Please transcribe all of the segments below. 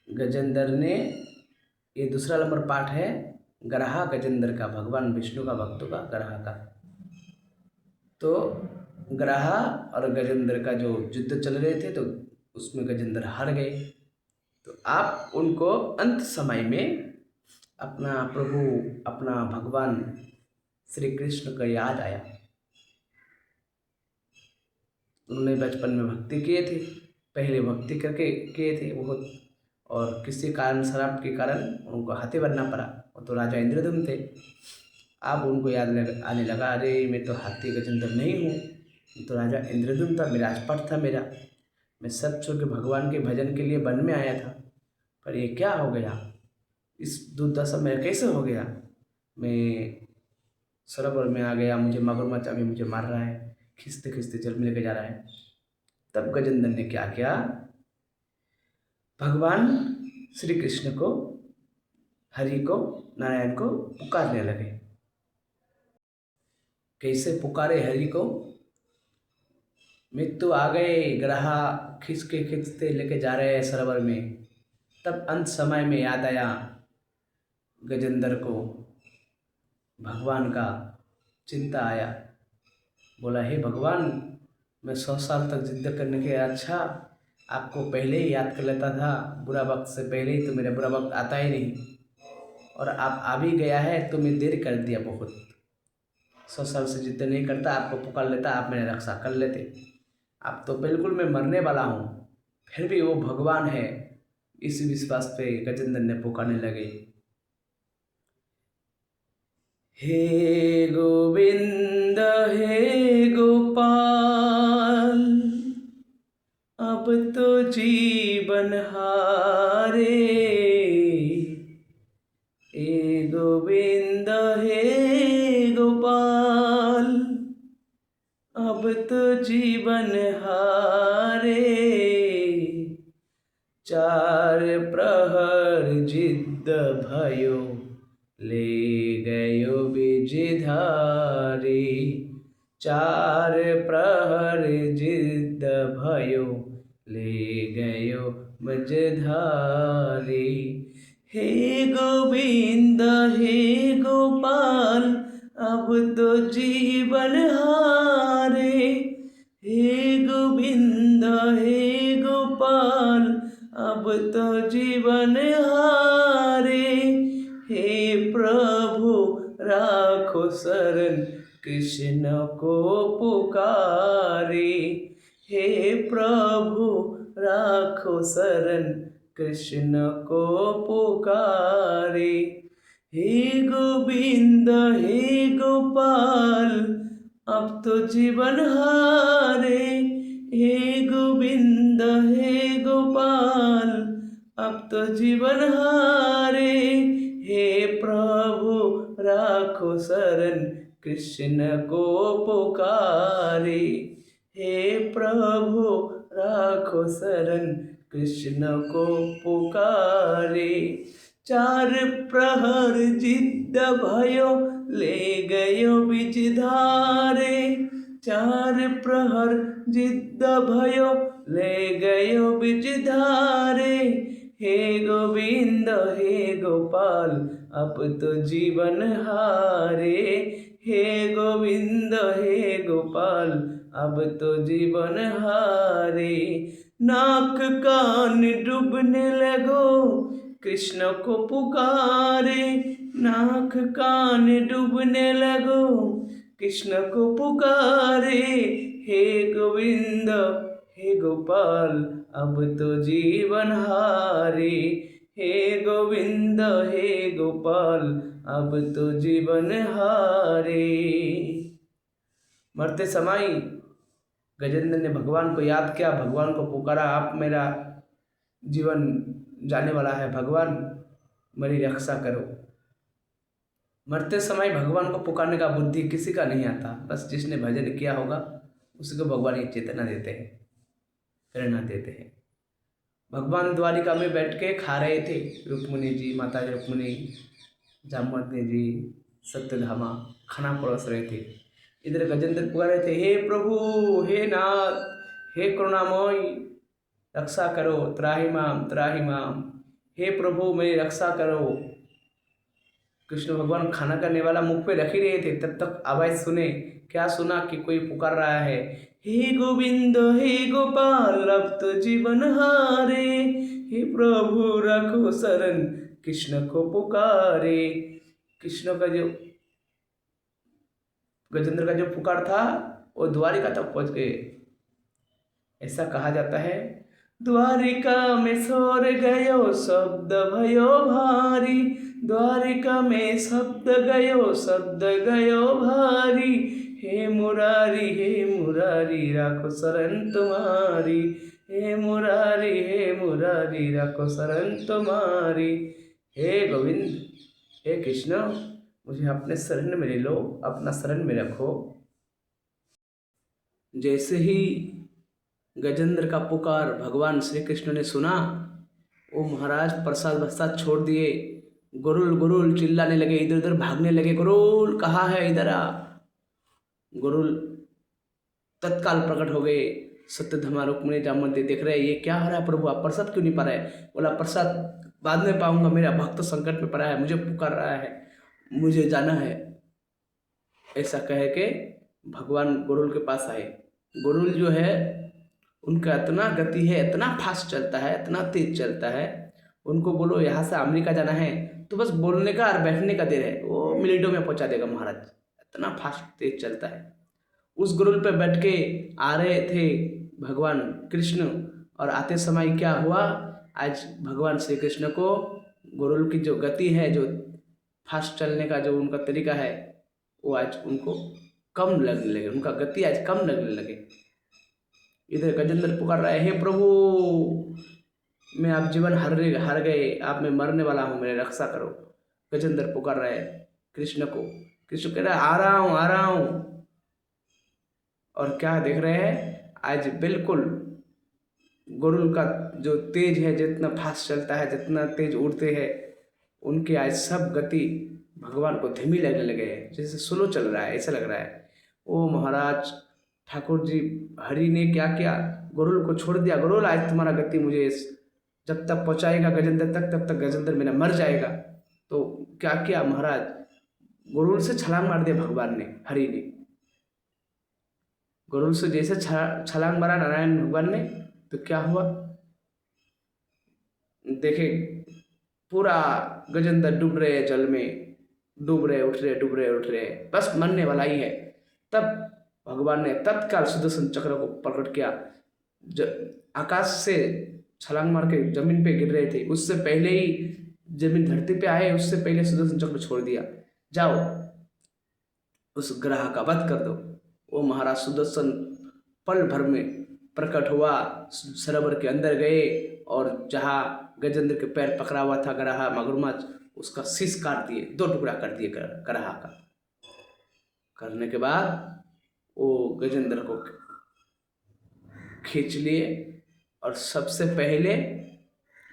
गजेंद्र ने, ये दूसरा नंबर पाठ है ग्रहा गजेंद्र का, भगवान विष्णु का भक्तों का ग्रहा का। तो ग्रहा और गजेंद्र का जो युद्ध चल रहे थे, तो उसमें गजेंद्र हार गए। तो आप उनको अंत समय में अपना प्रभु, अपना भगवान श्री कृष्ण का याद आया। उन्होंने बचपन में भक्ति किए थे, पहले भक्ति करके किए थे बहुत, और किसी कारण, शराब के कारण उनको हाथी बनना पड़ा। वो तो राजा इंद्रदुम्न थे। अब उनको आने लगा, अरे मैं तो हाथी गजेंद्र नहीं हूँ, मैं तो राजा इंद्रदुम्न था, मेरा राजपाट था मेरा, मैं सब छोड़ के भगवान के भजन के लिए वन में आया था। पर ये क्या हो गया, इस दुर्दशा में कैसे हो गया, मैं सरोवर में आ गया, मुझे मगरमच्छ अभी मुझे मार रहा है, खींचते खींचते जल में लेके जा रहा है। तब गजेंद्र ने क्या किया, भगवान श्री कृष्ण को, हरि को, नारायण को पुकारने लगे। कैसे पुकारे हरि को, मृत्यु आ गए, ग्रहा खींचते लेके जा रहे हैं सरोवर में। तब अंत समय में याद आया गजेंद्र को, भगवान का चिंता आया। बोला, हे भगवान, मैं 100 साल तक जिद्द करने के अच्छा आपको पहले ही याद कर लेता था, बुरा वक्त से पहले ही, तो मेरा बुरा वक्त आता ही नहीं, और आप आ भी गया है तो मैं देर कर दिया बहुत। 100 साल से जिद्द नहीं करता, आपको पुकार लेता, आप मेरी रक्षा कर लेते। अब तो बिल्कुल मैं मरने वाला हूँ, फिर भी वो भगवान है, इस विश्वास पे गजेंद्र ने पुकारने लगे, हे गोविंद हे गोपाल, अब तो जीवन हारे, हे गोविंद हे गोपाल, अब तो जीवन हारे, चार प्रहर जिद्द भयो, ले गयो बिजधारी, चार प्रहर जिद्द भयो, ले गयो बिजधारी, हे गोविंद हे गोपाल, अब तो जीवन हारे, हे गोविंद हे गोपाल, अब तो जीवन हारे, हे प्रभु राखो शरण, कृष्ण को पुकारे, हे प्रभु राखो शरण, कृष्ण को पुकारे, हे गोविंद हे गोपाल, अब तो जीवन हारे, हे गोविंद हे गोपाल, अब तो जीवन हारे, हे प्रभु राखो शरण, कृष्ण को पुकारे, हे प्रभु राखो शरण, कृष्ण को पुकारे, चार प्रहर जिद्द भयो, ले गयो बिजधारे, चार प्रहर जिद्द भयो, ले गयो बिजधारे, हे गोविंद हे गोपाल, अब तो जीवन हारे, हे गोविंद हे गोपाल, अब तो जीवन हारे, नाक कान डूबने लगो, कृष्ण को पुकारे, नाक कान डूबने लगो, कृष्ण को पुकारे, हे गोविंद हे गोपाल, अब तो जीवन हारे, हे गोविंद हे गोपाल, अब तो जीवन हारे। मरते समय गजेंद्र ने भगवान को याद किया, भगवान को पुकारा, आप मेरा जीवन जाने वाला है, भगवान मेरी रक्षा करो। मरते समय भगवान को पुकारने का बुद्धि किसी का नहीं आता, बस जिसने भजन किया होगा उसी को भगवान ये चेतना देते हैं, प्रेरणा देते हैं। भगवान द्वारिका में बैठ के खा रहे थे, रुक्मिणी जी, माता रुक्मिणी, जामवंती जी, सत्यधामा खाना परोस रहे थे। इधर गजेंद्र पुकार रहे थे, हे प्रभु, हे नाथ, हे करुणामय, रक्षा करो, त्राहि माम त्राहि माम, हे प्रभु मेरी रक्षा करो। कृष्ण भगवान खाना करने वाला मुख पे रख ही रहे थे, तब तक आवाज सुने। क्या सुना कि कोई पुकार रहा है, हे गोविंद हे गोपाल अब तो जीवन हारे, हे प्रभु रखो शरण कृष्ण को पुकारे। कृष्ण का जो गजेंद्र का जो पुकार था वो द्वारिका तक पहुंच गए। ऐसा कहा जाता है, द्वारिका में सोर गयो शब्द भयो भारी, द्वारिका में शब्द गयो भारी, हे मुरारी राखो शरण तुम्हारी, हे मुरारी राखो शरण तुम्हारी। हे गोविंद हे कृष्ण मुझे अपने शरण में ले लो, अपना शरण में रखो। जैसे ही गजेंद्र का पुकार भगवान श्री कृष्ण ने सुना, वो महाराज प्रसाद वसाद छोड़ दिए, गुरुल गुरुल चिल्लाने लगे, इधर उधर भागने लगे। गुरुल कहाँ है, इधर आ। गुरुल तत्काल प्रकट हो गए। सत्यधमा रुक्मिणी जामवंती देख रहे ये क्या हो रहा है प्रभु, आप प्रसाद क्यों नहीं पा रहे। बोला प्रसाद बाद में पाऊंगा, मेरा भक्त संकट में पड़ा है, मुझे पुकार रहा है, मुझे जाना है। ऐसा कह के भगवान गुरुल के पास आए। गुरुल जो है उनका इतना गति है, इतना फास्ट चलता है, इतना तेज चलता है। उनको बोलो यहाँ से अमेरिका जाना है तो बस बोलने का और बैठने का देर है, वो मिनटों में पहुंचा देगा महाराज, इतना फास्ट तेज चलता है। उस गुरुल पे बैठ के आ रहे थे भगवान कृष्ण, और आते समय क्या हुआ, आज भगवान श्री कृष्ण को गुरुल की जो गति है, जो फास्ट चलने का जो उनका तरीका है, वो आज उनको कम लगने लगे, उनका गति आज कम लगने लगे। इधर गजेंद्र पुकार रहा है, हे प्रभु मैं आप जीवन हार गए, आप मैं मरने वाला हूँ, मेरी रक्षा करो। गजेंद्र पुकार रहा है कृष्ण को। कृष्ण कह रहा है आ रहा हूँ। और क्या देख रहे हैं, आज बिल्कुल गुरुल का जो तेज है, जितना फास्ट चलता है, जितना तेज उड़ते हैं, उनके आज सब गति भगवान को धीमी लगने लगे हैं, जैसे स्लो चल रहा है, ऐसा लग रहा है। ओ महाराज ठाकुर जी हरि ने क्या किया, गुरुल को छोड़ दिया। गुरुल आज तुम्हारा गति मुझे जब तक पहुंचाएगा गजेंद्र तक, तब तक गजेंद्र मेरा मर जाएगा। तो क्या किया महाराज, गुरुल से छलांग मार दिया भगवान ने, हरि ने। गुरुल से जैसे छलांग मारा नारायण भगवान ने, तो क्या हुआ देखे, पूरा गजेंद्र डूब रहे हैं जल में, डूब रहे उठ रहे, बस मरने वाला ही है। तब भगवान ने तत्काल सुदर्शन चक्र को प्रकट किया। आकाश से छलांग मार के जमीन पे गिर रहे थे, उससे पहले ही जमीन धरती पे आए, उससे पहले सुदर्शन चक्र छोड़ दिया, जाओ उस ग्रह का वध कर दो। वो महाराज सुदर्शन पल भर में प्रकट हुआ, सरोवर के अंदर गए, और जहाँ गजेंद्र के पैर पकड़ा हुआ था ग्रह मगरमच्छ, उसका शीश काट दिए, 2 टुकड़ा कर दिए ग्रह का। करने के बाद वो गजेंद्र को खींच लिए, और सबसे पहले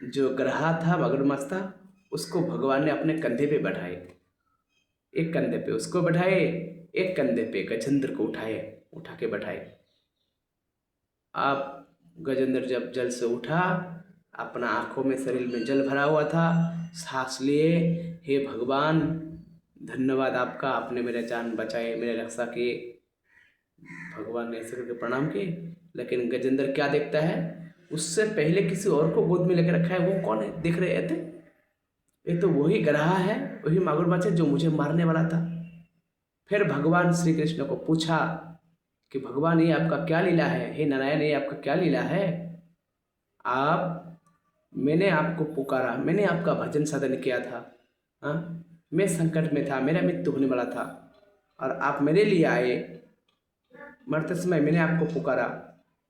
जो ग्रह था मगरमच्छ था, उसको भगवान ने अपने कंधे पे बैठाए। एक कंधे पे उसको बैठाए, एक कंधे पे गजेंद्र को उठा के बैठाए। आप गजेंद्र जब जल से उठा, अपना आंखों में शरीर में जल भरा हुआ था, सांस लिए, हे भगवान धन्यवाद आपका, आपने मेरा जान बचाए, मेरे रक्षा किए। भगवान ने ऐसे करके प्रणाम किए। लेकिन गजेंद्र क्या देखता है, उससे पहले किसी और को गोद में लेकर रखा है, वो कौन है देख रहे थे, ये तो वही ग्रह है, वही मगरमच्छ है जो मुझे मारने वाला था। फिर भगवान श्री कृष्ण को पूछा कि भगवान ये आपका क्या लीला है, हे नारायण ये आपका क्या लीला है, मैंने आपको पुकारा, मैंने आपका भजन साधन किया था, हाँ मैं संकट में था, मेरा मृत्यु होने वाला था, और आप मेरे लिए आए, मरते समय मैंने आपको पुकारा,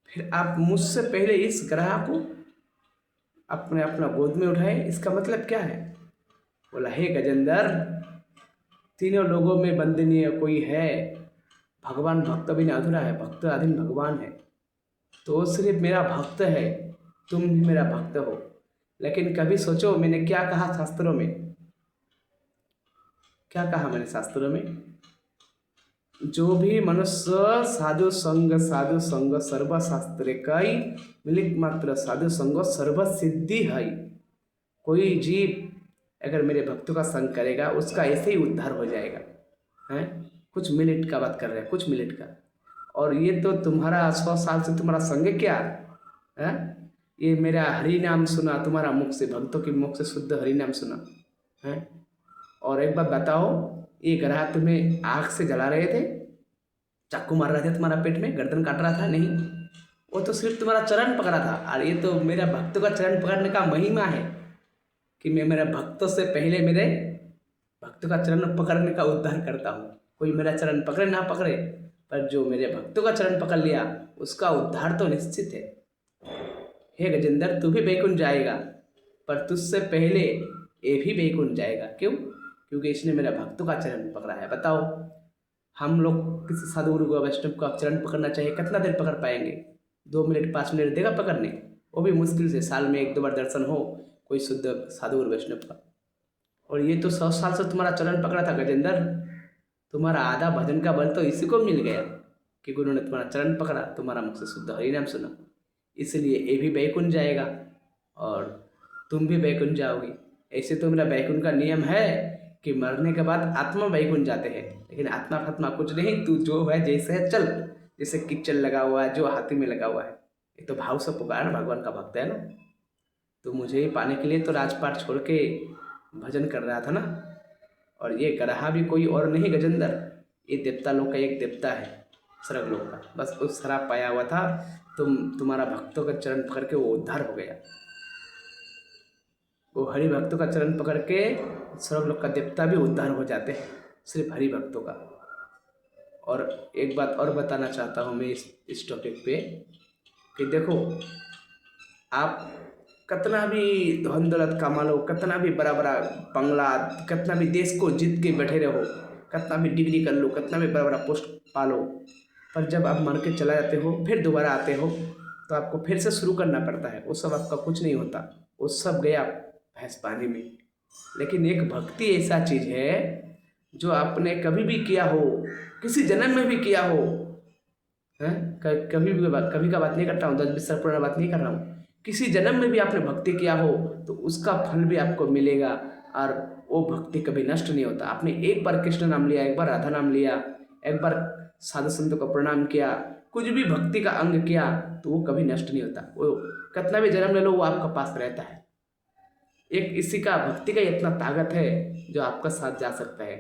फिर आप मुझसे पहले इस ग्रह को अपना गोद में उठाए, इसका मतलब क्या है। बोला हे गजेंद्र, तीनों लोगों में वंदनीय कोई है, भगवान भक्त बिना अधूरा है, भक्त अधीन भगवान है, तो सिर्फ मेरा भक्त है, तुम भी मेरा भक्त हो। लेकिन कभी सोचो मैंने क्या कहा शास्त्रों में, क्या कहा मैंने शास्त्रों में, जो भी मनुष्य साधु संग सर्व शास्त्र कई, मिलित मात्र साधु संग सर्व सिद्धि है। कोई जीव अगर मेरे भक्तों का संग करेगा उसका ऐसे ही उद्धार हो जाएगा। हैं, कुछ मिनट का बात कर रहे हैं, कुछ मिनट का। और ये तो तुम्हारा 100 साल से तुम्हारा संग है क्या है? ये मेरा हरि नाम सुना तुम्हारा मुख से, भक्तों के मुख से शुद्ध हरि नाम सुना है। और एक बात बताओ, ये ग्रह तुम्हें आग से जला रहे थे, चाकू मार रहे थे तुम्हारा पेट में, गर्दन काट रहा था? नहीं, वो तो सिर्फ तुम्हारा चरण पकड़ा था। और ये तो मेरा भक्तों का चरण पकड़ने का महिमा है कि मैं मेरे भक्तों से पहले मेरे भक्तों का चरण पकड़ने का उद्धार करता हूँ। कोई मेरा चरण पकड़े ना पकड़े, पर जो मेरे भक्तों का चरण पकड़ लिया उसका उद्धार तो निश्चित है। हे गजेंद्र, तू भी वैकुंठ जाएगा, पर तुझसे पहले ये भी वैकुंठ जाएगा। क्यों? क्योंकि इसने मेरा भक्तों का चरण पकड़ा है। बताओ, हम लोग किसी साधु गुरु का वैष्णव का चरण पकड़ना चाहिए, कितना देर पकड़ पाएंगे? 2 मिनट 5 मिनट देगा पकड़ने? वो भी मुश्किल से, साल में 1-2 बार दर्शन हो कोई शुद्ध साधु गुरु वैष्णव का। और ये तो 100 साल से तुम्हारा चरण पकड़ा था गजेंद्र। तुम्हारा आधा भजन का बल तो इसी को मिल गया कि गुरु ने तुम्हारा चरण पकड़ा, तुम्हारा मुख से शुद्ध हरिनाम सुना। इसलिए ये भी वैकुंठ जाएगा और तुम भी वैकुंठ जाओगी। ऐसे तो मेरा वैकुंठ का नियम है कि मरने के बाद आत्मा वैकुंठ जाते हैं, लेकिन आत्मा फात्मा कुछ नहीं, तू जो है जैसे है चल। जैसे किच्चन लगा हुआ है, जो हाथी में लगा हुआ है, ये तो भाव से पुकार, भगवान का भक्त है ना। तो मुझे ही पाने के लिए तो राजपाट छोड़ के भजन कर रहा था ना। और ये ग्रहा भी कोई और नहीं गजेंद्र, ये देवता लोग का एक देवता है, स्वर्ग लोग का। बस उस शराब पाया हुआ था, तुम्हारा भक्तों का चरण पकड़ के वो उद्धार हो गया। वो हरि भक्तों का चरण पकड़ के स्वर्ग लोग का देवता भी उद्धार हो जाते हैं, सिर्फ हरि भक्तों का। और एक बात और बताना चाहता हूँ मैं इस टॉपिक पे कि देखो, आप कितना भी धन दौलत कमा लो, कितना भी बड़ा बड़ा बंगला, कितना भी देश को जीत के बैठे रहो, कितना भी डिग्री कर लो, कितना भी बड़ा बड़ा पोस्ट पालो, पर जब आप मर के चला जाते हो, फिर दोबारा आते हो, तो आपको फिर से शुरू करना पड़ता है। वो सब आपका कुछ नहीं होता, वो सब गया भैंस पानी में। लेकिन एक भक्ति ऐसा चीज़ है जो आपने कभी भी किया हो, किसी जन्म में भी किया हो, हैं, कभी का बात नहीं करता हूँ, 10-20 साल पुराना बात नहीं कर रहा हूँ, किसी जन्म में भी आपने भक्ति किया हो तो उसका फल भी आपको मिलेगा। और वो भक्ति कभी नष्ट नहीं होता। आपने एक बार कृष्ण नाम लिया, एक बार राधा नाम लिया, एक बार साधु संतों को प्रणाम किया, कुछ भी भक्ति का अंग किया, तो वो कभी नष्ट नहीं होता। वो कितना भी जन्म ले लो, वो आपका पास रहता है। एक इसी का भक्ति का इतना ताकत है जो आपका साथ जा सकता है।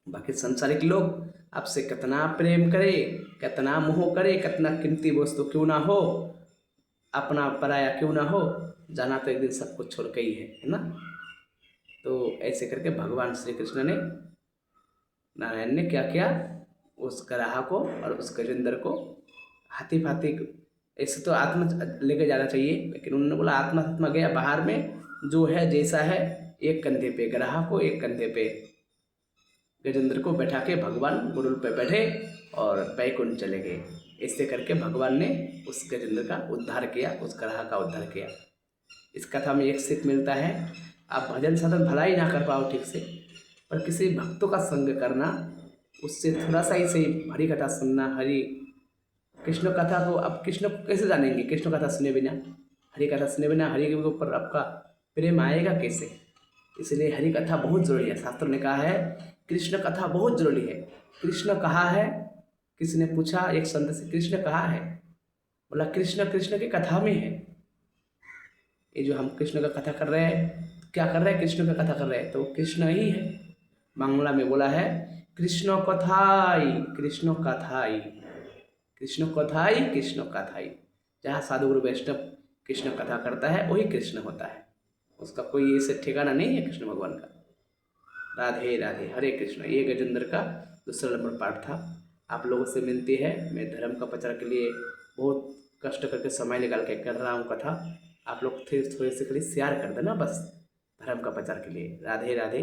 बाकी संसारिक लोग आपसे कितना प्रेम करे, कितना मोह करे, कितना कीमती वस्तु क्यों ना हो, अपना पराया क्यों ना हो, जाना तो एक दिन सब कुछ छोड़ के ही है ना। तो ऐसे करके भगवान श्री कृष्ण ने, नारायण ने क्या किया, उस ग्राह को और उस गजेंद्र को हाथी फाथी, ऐसे तो आत्मा लेके जाना चाहिए, लेकिन उन्होंने बोला आत्मा आत्मा गया बाहर में, जो है जैसा है, एक कंधे पे ग्राह को, एक कंधे पे गजेंद्र को बैठा के भगवान गुरुल पे बैठे और बैकुंठ चले गए। ऐसे करके भगवान ने उस गजेंद्र का उद्धार किया, उस ग्रह का उद्धार किया। इस कथा में एक सीख मिलता है, आप भजन साधन भला ही ना कर पाओ ठीक से, पर किसी भक्तों का संग करना, उससे थोड़ा सा ही सही हरि कथा सुनना। हरि कृष्ण कथा को अब कृष्ण को कैसे जानेंगे? कृष्ण कथा सुने बिना, हरि कथा सुने बिना हरि के ऊपर आपका प्रेम आएगा कैसे? इसलिए हरि कथा बहुत जरूरी है। शास्त्र ने कहा है कृष्ण कथा बहुत जरूरी है। कृष्ण कहाँ है? किसी ने पूछा एक संत से, कृष्ण कहाँ है? बोला कृष्ण कृष्ण की कथा में है। ये जो हम कृष्ण का कथा कर रहे हैं, क्या कर रहे हैं? कृष्ण का कथा कर रहे हैं, तो कृष्ण ही है। बांग्ला में बोला है कृष्ण कथाई, कृष्ण कथाई, कृष्ण कथाई, कृष्ण कथाई। जहाँ साधु गुरु वैष्णव कृष्ण कथा करता है वही कृष्ण होता है, उसका कोई ऐसे ठिकाना नहीं है कृष्ण भगवान का। राधे राधे, हरे कृष्ण। ये गजेंद्र का दूसरा नंबर पार्ट था। आप लोगों से विनती है, मैं धर्म का प्रचार के लिए बहुत कष्ट करके समय निकाल के कर रहा हूँ कथा, आप लोग फिर थोड़े से खाली शेयर कर देना बस, धर्म का प्रचार के लिए। राधे राधे,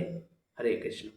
हरे कृष्ण।